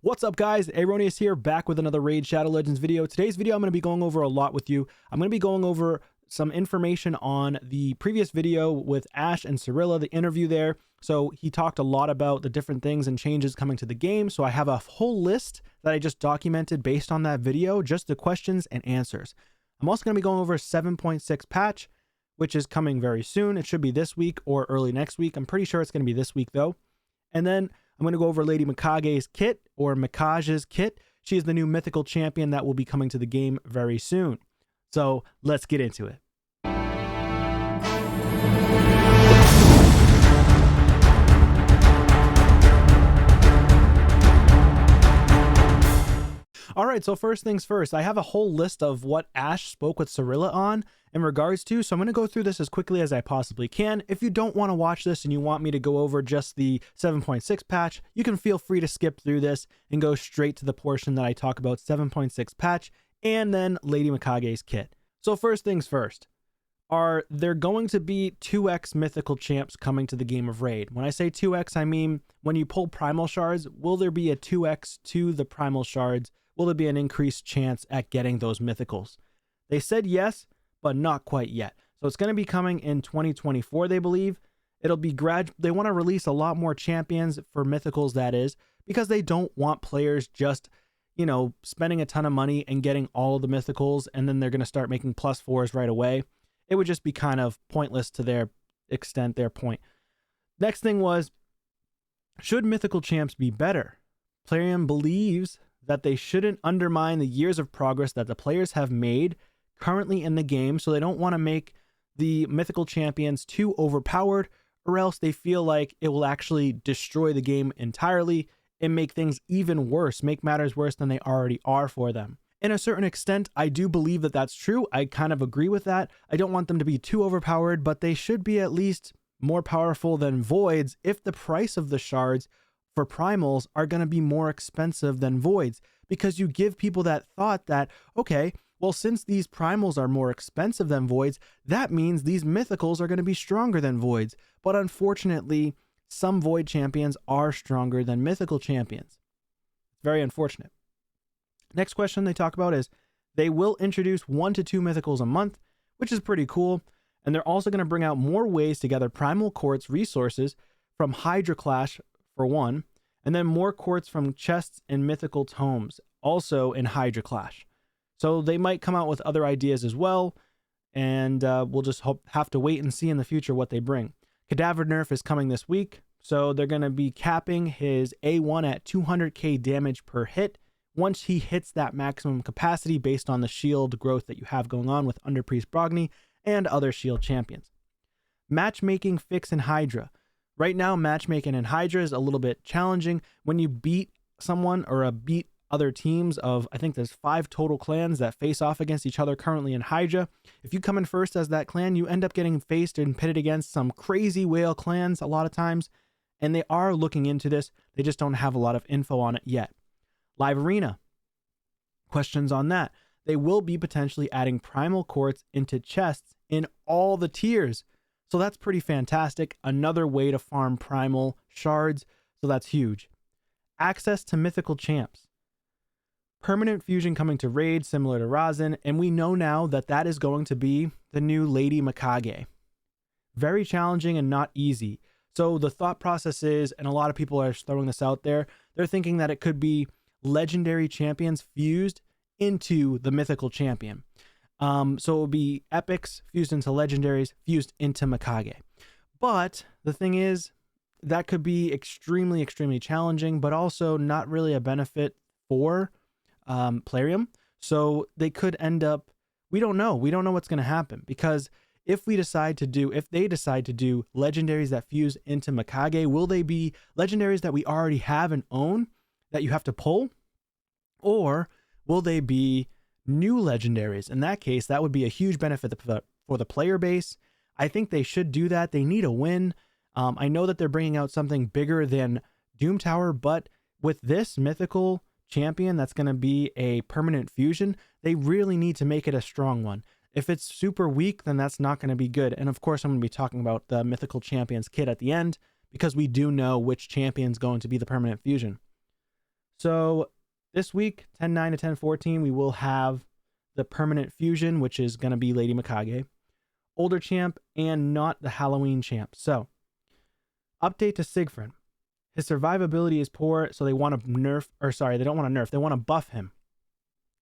What's up, guys? Aroneous here, back with another Raid Shadow Legends video. Today's video, I'm going to be going over a lot with you. I'm going to be going over some information on the previous video with Ash and Cirilla, the interview there. So he talked a lot about the different things and changes coming to the game. So I have a whole list that I just documented based on that video, just the questions and answers. I'm also going to be going over 7.6 patch, which is coming very soon. It should be this week or early next week. I'm pretty sure it's going to be this week though. And then I'm going to go over Lady Mikage's kit, or Mikage's kit. She is the new mythical champion that will be coming to the game very soon. So let's get into it. All right, so first things first, I have a whole list of what Ash spoke with Cirilla on in regards to, so I'm going to go through this as quickly as I possibly can. If you don't want to watch this and you want me to go over just the 7.6 patch, you can feel free to skip through this and go straight to the portion that I talk about 7.6 patch and then Lady Mikage's kit. So first things first, are there going to be 2x mythical champs coming to the game of Raid? When I say 2x, I mean when you pull primal shards, will there be a 2x to the primal shards? Will there be an increased chance at getting those mythicals? They said yes, but not quite yet. So it's going to be coming in 2024, they believe. It'll be they want to release a lot more champions for mythicals, that is, because they don't want players just, you know, spending a ton of money and getting all of the mythicals, and then they're going to start making +4s right away. It would just be kind of pointless to their extent, their point. Next thing was, should mythical champs be better? Plarium believes that they shouldn't undermine the years of progress that the players have made currently in the game, so they don't want to make the mythical champions too overpowered, or else they feel like it will actually destroy the game entirely and make things even worse, make matters worse than they already are for them. In a certain extent, I do believe that that's true. I kind of agree with that. I don't want them to be too overpowered, but they should be at least more powerful than voids if the price of the shards for primals are going to be more expensive than voids, because you give people that thought that, okay, well, since these primals are more expensive than voids, that means these mythicals are going to be stronger than voids. But unfortunately, some void champions are stronger than mythical champions. It's very unfortunate. Next question they talk about is they will introduce 1 to 2 mythicals a month, which is pretty cool. And they're also going to bring out more ways to gather primal quartz resources from Hydra Clash for one, and then more quartz from chests and mythical tomes, also in Hydra Clash. So they might come out with other ideas as well, and we'll just have to wait and see in the future what they bring. Cadaver nerf is coming this week, so they're going to be capping his A1 at 200k damage per hit once he hits that maximum capacity based on the shield growth that you have going on with Underpriest Brogni and other shield champions. Matchmaking fix in Hydra. Right now, matchmaking in Hydra is a little bit challenging. When you beat someone or beat other teams of, I think there's 5 total clans that face off against each other currently in Hydra. If you come in first as that clan, you end up getting faced and pitted against some crazy whale clans a lot of times. And they are looking into this. They just don't have a lot of info on it yet. Live Arena. Questions on that. They will be potentially adding primal quartz into chests in all the tiers. So that's pretty fantastic. Another way to farm primal shards. So that's huge. Access to mythical champs. Permanent fusion coming to Raid, similar to Razin. And we know now that that is going to be the new Lady Mikage. Very challenging and not easy. So the thought process is, and a lot of people are throwing this out there, they're thinking that it could be legendary champions fused into the mythical champion. So it would be epics fused into legendaries, fused into Mikage. But the thing is, that could be extremely, extremely challenging, but also not really a benefit for Plarium. So they could end up, we don't know what's going to happen, because if they decide to do legendaries that fuse into Mikage, will they be legendaries that we already have and own that you have to pull? Or will they be new legendaries? In that case, that would be a huge benefit for the player base. I think they should do that. They need a win. I know that they're bringing out something bigger than Doom Tower, but with this mythical champion that's going to be a permanent fusion, they really need to make it a strong one. If it's super weak, then that's not going to be good. And of course, I'm going to be talking about the mythical champions kit at the end, because we do know which champion's going to be the permanent fusion. So this week, 10-9 to 10-14, we will have the permanent fusion, which is going to be Lady Mikage, older champ, and not the Halloween champ. So, update to Siegfried. His survivability is poor, so they want to nerf, or sorry, they don't want to nerf, they want to buff him.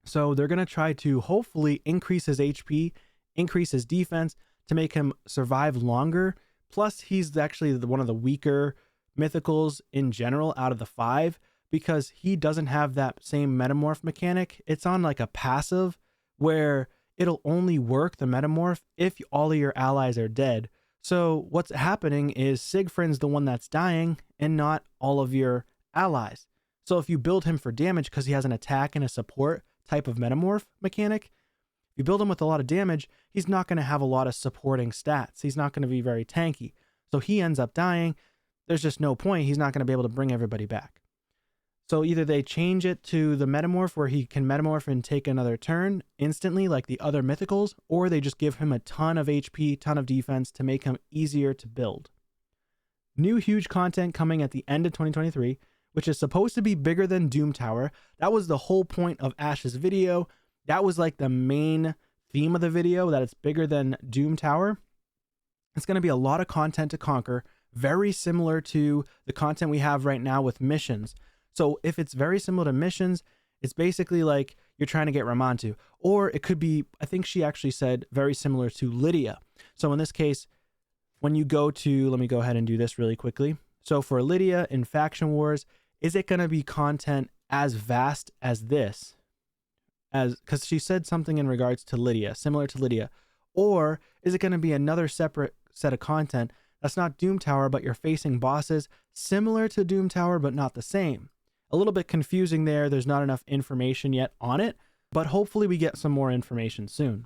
So they're going to try to hopefully increase his HP, increase his defense to make him survive longer. Plus, he's actually one of the weaker mythicals in general out of the 5 because he doesn't have that same metamorph mechanic. It's on like a passive where it'll only work the metamorph if all of your allies are dead. So what's happening is Siegfried's the one that's dying and not all of your allies. So if you build him for damage because he has an attack and a support type of metamorph mechanic, if you build him with a lot of damage, he's not going to have a lot of supporting stats. He's not going to be very tanky. So he ends up dying. There's just no point. He's not going to be able to bring everybody back. So either they change it to the metamorph where he can metamorph and take another turn instantly like the other mythicals, or they just give him a ton of HP, ton of defense to make him easier to build. New huge content coming at the end of 2023, which is supposed to be bigger than Doom Tower. That was the whole point of Ash's video. That was like the main theme of the video, that it's bigger than Doom Tower. It's going to be a lot of content to conquer, very similar to the content we have right now with missions. So if it's very similar to missions, it's basically like you're trying to get Ramantu. Or it could be, I think she actually said, very similar to Lydia. So in this case, when you go to, let me go ahead and do this really quickly. So for Lydia in Faction Wars, is it going to be content as vast as this? Because she said something in regards to Lydia, similar to Lydia. Or is it going to be another separate set of content that's not Doom Tower, but you're facing bosses similar to Doom Tower, but not the same? A little bit confusing there. There's not enough information yet on it, but hopefully we get some more information soon.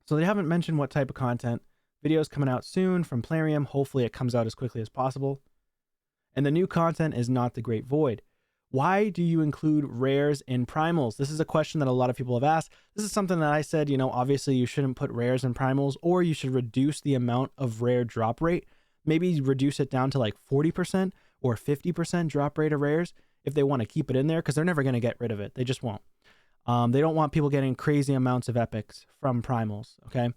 So they haven't mentioned what type of content. Videos coming out soon from Plarium. Hopefully it comes out as quickly as possible. And the new content is not the Great Void. Why do you include rares in primals? This is a question that a lot of people have asked. This is something that I said, obviously you shouldn't put rares in primals, or you should reduce the amount of rare drop rate. Maybe reduce it down to like 40% or 50% drop rate of rares if they want to keep it in there, because they're never going to get rid of it. They just won't. They don't want people getting crazy amounts of epics from primals, okay?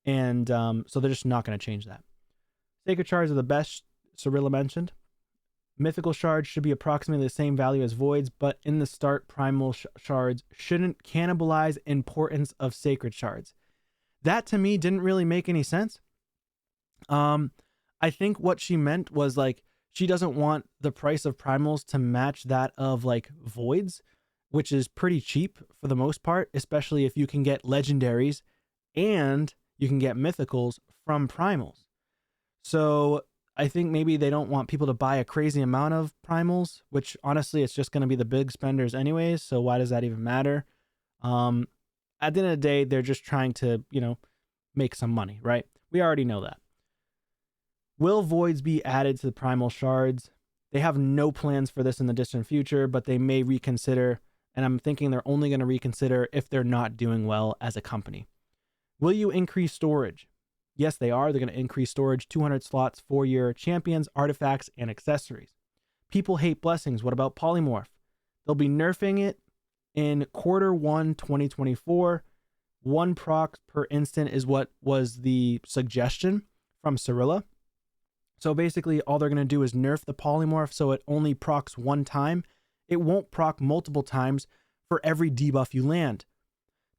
And so they're just not going to change that. Sacred shards are the best, Cirilla mentioned. Mythical shards should be approximately the same value as voids, but in the start, primal shards shouldn't cannibalize importance of sacred shards. That to me didn't really make any sense. I think what she meant was like, she doesn't want the price of primals to match that of like voids, which is pretty cheap for the most part, especially if you can get legendaries and you can get mythicals from primals. So I think maybe they don't want people to buy a crazy amount of primals, which honestly, it's just going to be the big spenders anyways. So why does that even matter? At the end of the day, they're just trying to, make some money, right? We already know that. Will voids be added to the primal shards? They have no plans for this in the distant future, but they may reconsider. And I'm thinking they're only going to reconsider if they're not doing well as a company. Will you increase storage? Yes, they are. They're going to increase storage, 200 slots for your champions, artifacts, and accessories. People hate blessings. What about polymorph? They'll be nerfing it in Q1 2024. 1 proc per instant is what was the suggestion from Cirilla. So basically, all they're going to do is nerf the polymorph so it only procs 1 time. It won't proc multiple times for every debuff you land.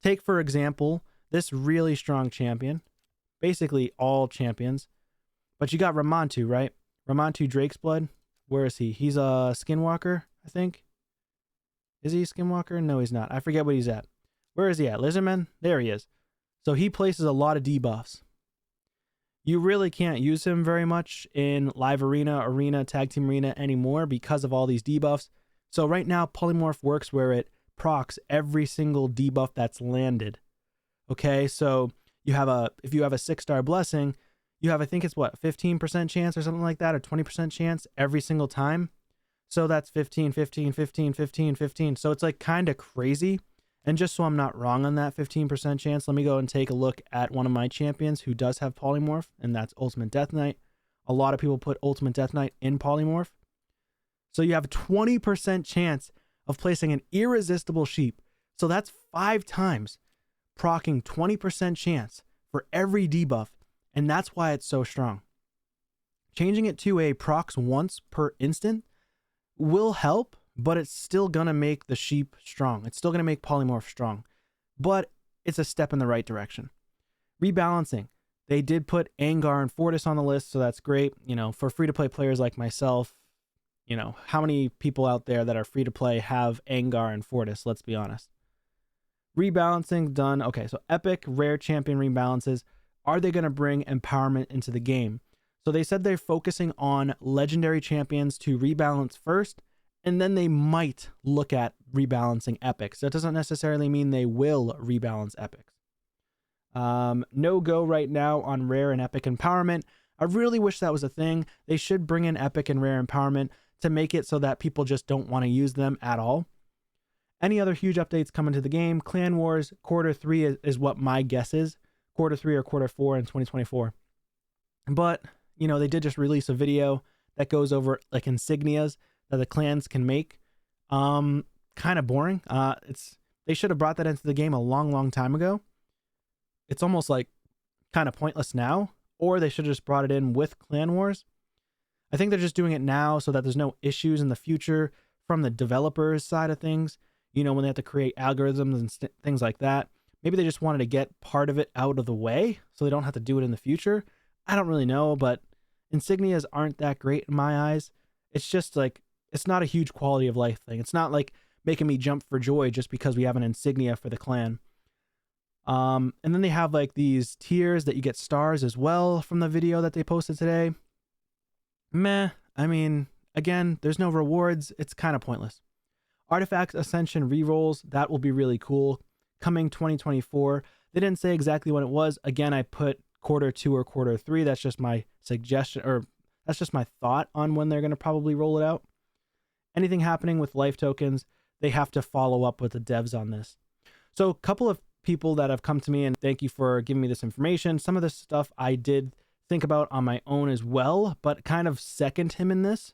Take, for example, this really strong champion. Basically all champions. But you got Ramantu, right? Ramantu Drake's Blood. Where is he? He's a Skinwalker, I think. Is he a Skinwalker? No, he's not. I forget what he's at. Where is he at? Lizardman? There he is. So he places a lot of debuffs. You really can't use him very much in live arena, tag team arena anymore because of all these debuffs. So right now, polymorph works where it procs every single debuff that's landed. Okay, so if you have a 6-star blessing, you have, I think it's what, 15% chance or something like that, or 20% chance every single time. So that's 15, 15, 15, 15, 15. So it's like kind of crazy. And just so I'm not wrong on that 15% chance, let me go and take a look at one of my champions who does have polymorph, and that's Ultimate Death Knight. A lot of people put Ultimate Death Knight in polymorph. So you have a 20% chance of placing an irresistible sheep. So that's 5 times, proccing 20% chance for every debuff, and that's why it's so strong. Changing it to a procs once per instant will help, but it's still going to make the sheep strong. It's still going to make polymorph strong, but it's a step in the right direction. Rebalancing. They did put Angar and Fortis on the list, so that's great. You know, for free-to-play players like myself, you know, how many people out there that are free-to-play have Angar and Fortis? Let's be honest. Rebalancing done. Okay, so epic, rare champion rebalances. Are they going to bring empowerment into the game? So they said they're focusing on legendary champions to rebalance first, and then they might look at rebalancing epics. That doesn't necessarily mean they will rebalance epics. No go right now on rare and epic empowerment. I really wish that was a thing. They should bring in epic and rare empowerment to make it so that people just don't want to use them at all. Any other huge updates coming to the game? Clan Wars Q3 is what my guess is. Q3 or Q4 in 2024. But, you know, they did just release a video that goes over like insignias that the clans can make. Kind of boring. They should have brought that into the game a long time ago. It's almost like kind of pointless now, or they should have just brought it in with Clan Wars. I think they're just doing it now so that there's no issues in the future from the developers side of things. You know, when they have to create algorithms and things like that. Maybe they just wanted to get part of it out of the way so they don't have to do it in the future. I don't really know, but insignias aren't that great in my eyes. It's just like, it's not a huge quality of life thing. It's not like making me jump for joy just because we have an insignia for the clan. And then they have like these tiers that you get stars as well from the video that they posted today. Meh. I mean, again, there's no rewards. It's kind of pointless. Artifact Ascension rerolls, that will be really cool. Coming 2024. They didn't say exactly when it was. Again, I put Q2 or Q3. That's just my suggestion, or that's just my thought on when they're going to probably roll it out. Anything happening with life tokens, they have to follow up with the devs on this. So a couple of people that have come to me and thank you for giving me this information. Some of this stuff I did think about on my own as well, but kind of second him in this.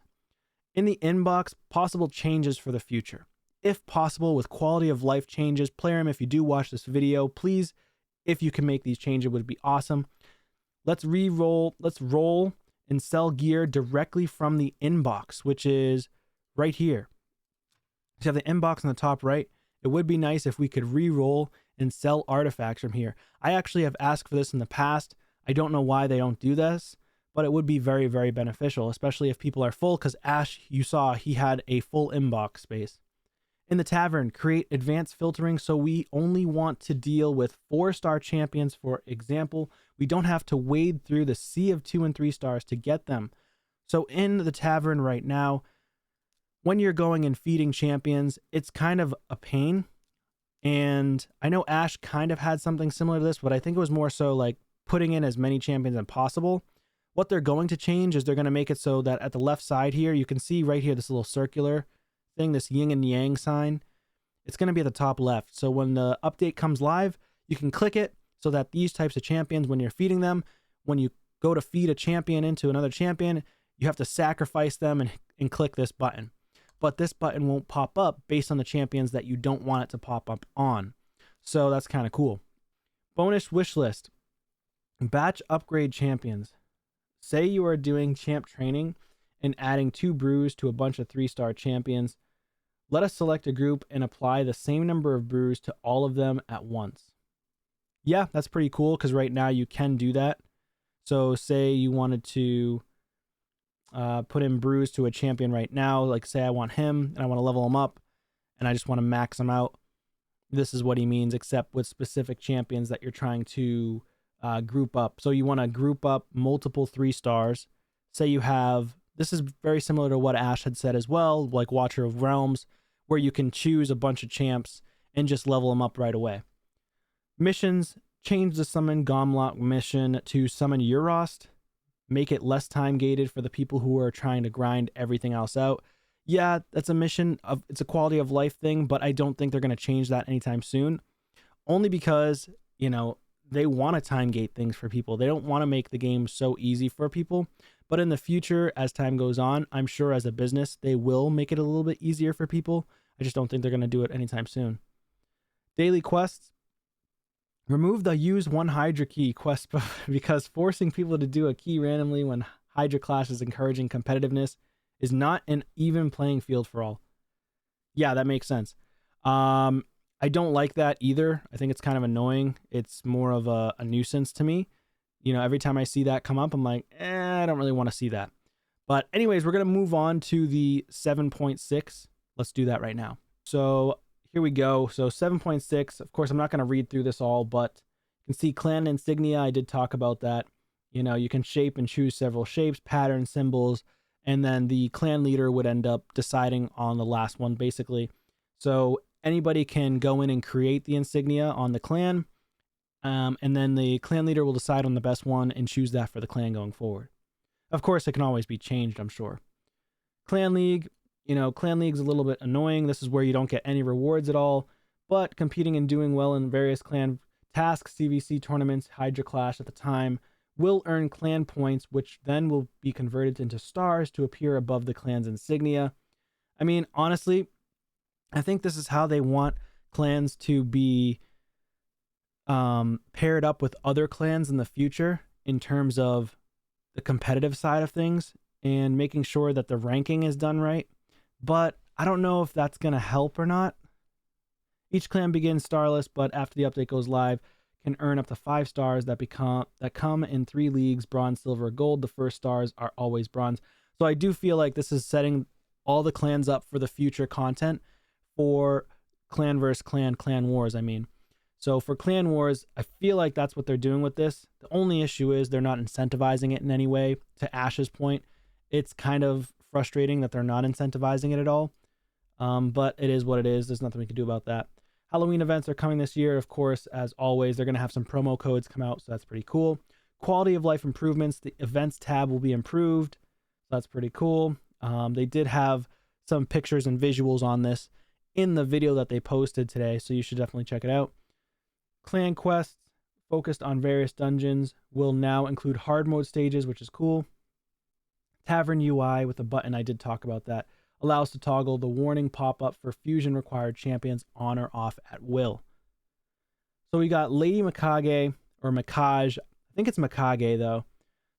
In the inbox, possible changes for the future. If possible, with quality of life changes. Player, if you do watch this video, please, if you can make these changes, it would be awesome. Let's roll and sell gear directly from the inbox, which is right here. So you have the inbox on the top right. It would be nice if we could re-roll and sell artifacts from here. I actually have asked for this in the past. I don't know why they don't do this, but it would be very, very beneficial, especially if people are full, because Ash, you saw, he had a full inbox space. In the tavern, create advanced filtering so we only want to deal with 4-star champions, for example. We don't have to wade through the sea of 2 and 3 stars to get them. So in the tavern right now, when you're going and feeding champions, it's kind of a pain. And I know Ash kind of had something similar to this, but I think it was more so like putting in as many champions as possible. What they're going to change is they're going to make it so that at the left side here, you can see right here, this little circular thing, this yin and yang sign. It's going to be at the top left. So when the update comes live, you can click it so that these types of champions, when you're feeding them, when you go to feed a champion into another champion, you have to sacrifice them and click this button. But this button won't pop up based on the champions that you don't want it to pop up on. So that's kind of cool. Bonus wish list. Batch upgrade champions. Say you are doing champ training and adding 2 brews to a bunch of 3-star champions. Let us select a group and apply the same number of brews to all of them at once. Yeah, that's pretty cool because right now you can do that. So say you wanted to put in brews to a champion right now, like say I want him and I want to level him up and I just want to max him out. This is what he means, except with specific champions that you're trying to group up. So you want to group up multiple 3 stars. Say you have, this is very similar to what Ash had said as well, like Watcher of Realms, where you can choose a bunch of champs and just level them up right away. Missions, change the summon Gomlock mission to summon Eurost. Make it less time gated for the people who are trying to grind everything else out. Yeah, that's a mission of, it's a quality of life thing, but I don't think they're going to change that anytime soon. Only because, you know, they want to time gate things for people. They don't want to make the game so easy for people, But in the future, as time goes on, I'm sure as a business, they will make it a little bit easier for people. I just don't think they're going to do it anytime soon. Daily quests. Remove the use one Hydra key quest because forcing people to do a key randomly when Hydra class is encouraging competitiveness is not an even playing field for all. Yeah, that makes sense. I don't like that either. I think it's kind of annoying. It's more of a nuisance to me. You know, every time I see that come up, I'm like, I don't really want to see that. But anyways, we're going to move on to the 7.6. Let's do that right now. So here we go. So 7.6, of course, I'm not going to read through this all, but you can see clan insignia. I did talk about that. You know, you can shape and choose several shapes, patterns, symbols, and then the clan leader would end up deciding on the last one, basically. So anybody can go in and create the insignia on the clan. And then the clan leader will decide on the best one and choose that for the clan going forward. Of course, it can always be changed, I'm sure. Clan League, you know, Clan League's a little bit annoying. This is where you don't get any rewards at all, but competing and doing well in various clan tasks, CVC tournaments, Hydra Clash at the time, will earn clan points, which then will be converted into stars to appear above the clan's insignia. I mean, honestly, I think this is how they want clans to be paired up with other clans in the future in terms of the competitive side of things and making sure that the ranking is done right. But I don't know if that's going to help or not. Each clan begins starless, but after the update goes live, can earn up to 5 stars that come in 3 leagues: bronze, silver, gold. The first stars are always bronze. So I do feel like this is setting all the clans up for the future content for clan versus clan wars, I mean. So for Clan Wars, I feel like that's what they're doing with this. The only issue is they're not incentivizing it in any way. To Ash's point, it's kind of frustrating that they're not incentivizing it at all. But it is what it is. There's nothing we can do about that. Halloween events are coming this year. Of course, as always, they're going to have some promo codes come out, so that's pretty cool. Quality of life improvements. The events tab will be improved. So that's pretty cool. They did have some pictures and visuals on this in the video that they posted today, so you should definitely check it out. Clan quests focused on various dungeons will now include hard mode stages, which is cool. Tavern UI with a button, I did talk about that, allows to toggle the warning pop-up for fusion required champions on or off at will. So we got Lady Mikage, or Mikage, I think it's Mikage though.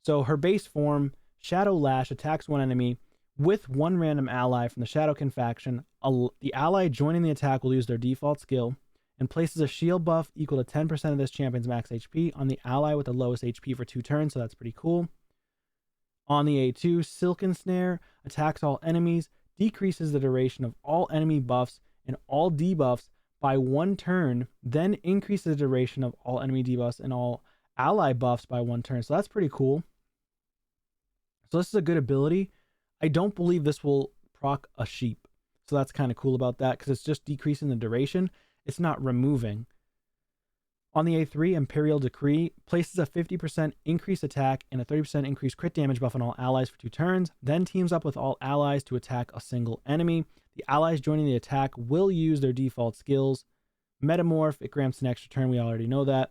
So her base form, Shadow Lash, attacks one enemy with one random ally from the Shadowkin faction. The ally joining the attack will use their default skill and places a shield buff equal to 10% of this champion's max HP on the ally with the lowest HP for 2 turns, so that's pretty cool. On the A2, Silken Snare attacks all enemies, decreases the duration of all enemy buffs and all debuffs by 1 turn, then increases the duration of all enemy debuffs and all ally buffs by 1 turn, so that's pretty cool. So this is a good ability. I don't believe this will proc a sheep, so that's kind of cool about that because it's just decreasing the duration. It's not removing. On the A3, Imperial Decree places a 50% increased attack and a 30% increased crit damage buff on all allies for 2 turns, then teams up with all allies to attack a single enemy. The allies joining the attack will use their default skills. Metamorph, it grants an extra turn, we already know that.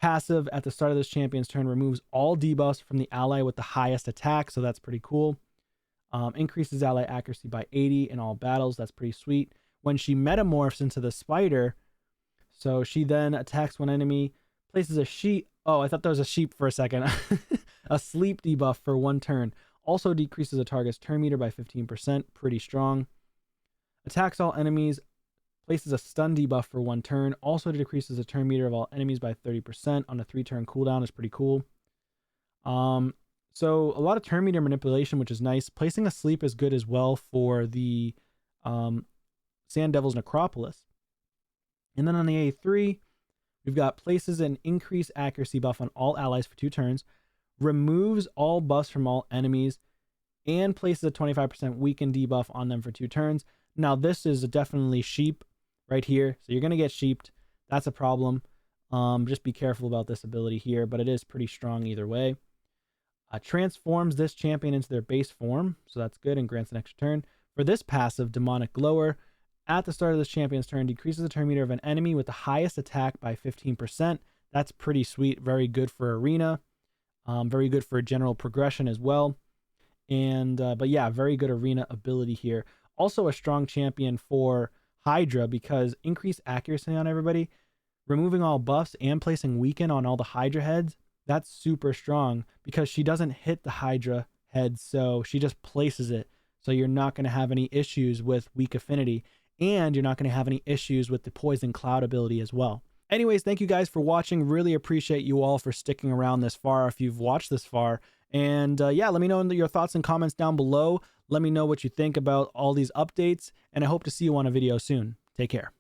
Passive, at the start of this champion's turn, removes all debuffs from the ally with the highest attack, so that's pretty cool. Increases ally accuracy by 80 in all battles, that's pretty sweet. When she metamorphs into the spider, so she then attacks one enemy, places a sheep. Oh, I thought that was a sheep for a second. A sleep debuff for 1 turn. Also decreases a target's turn meter by 15%. Pretty strong. Attacks all enemies, places a stun debuff for 1 turn. Also decreases the turn meter of all enemies by 30% on a 3-turn cooldown. Is pretty cool. So a lot of turn meter manipulation, which is nice. Placing a sleep is good as well for the Sand Devil's Necropolis. And then on the A3, we've got places an increased accuracy buff on all allies for 2 turns, removes all buffs from all enemies, and places a 25% weaken debuff on them for 2 turns. Now this is definitely sheep right here, so you're going to get sheeped. That's a problem. Just be careful about this ability here, but it is pretty strong either way. Transforms this champion into their base form, so that's good, and grants an extra turn. For this passive, Demonic Glower, at the start of this champion's turn, decreases the turn meter of an enemy with the highest attack by 15%. That's pretty sweet. Very good for arena. Very good for general progression as well. And but yeah, very good arena ability here. Also a strong champion for Hydra because increased accuracy on everybody, removing all buffs and placing weaken on all the Hydra heads. That's super strong because she doesn't hit the Hydra head, so she just places it. So you're not going to have any issues with weak affinity, and you're not going to have any issues with the poison cloud ability as well. Anyways, thank you guys for watching. Really appreciate you all for sticking around this far if you've watched this far. And yeah, let me know your thoughts and comments down below. Let me know what you think about all these updates, and I hope to see you on a video soon. Take care.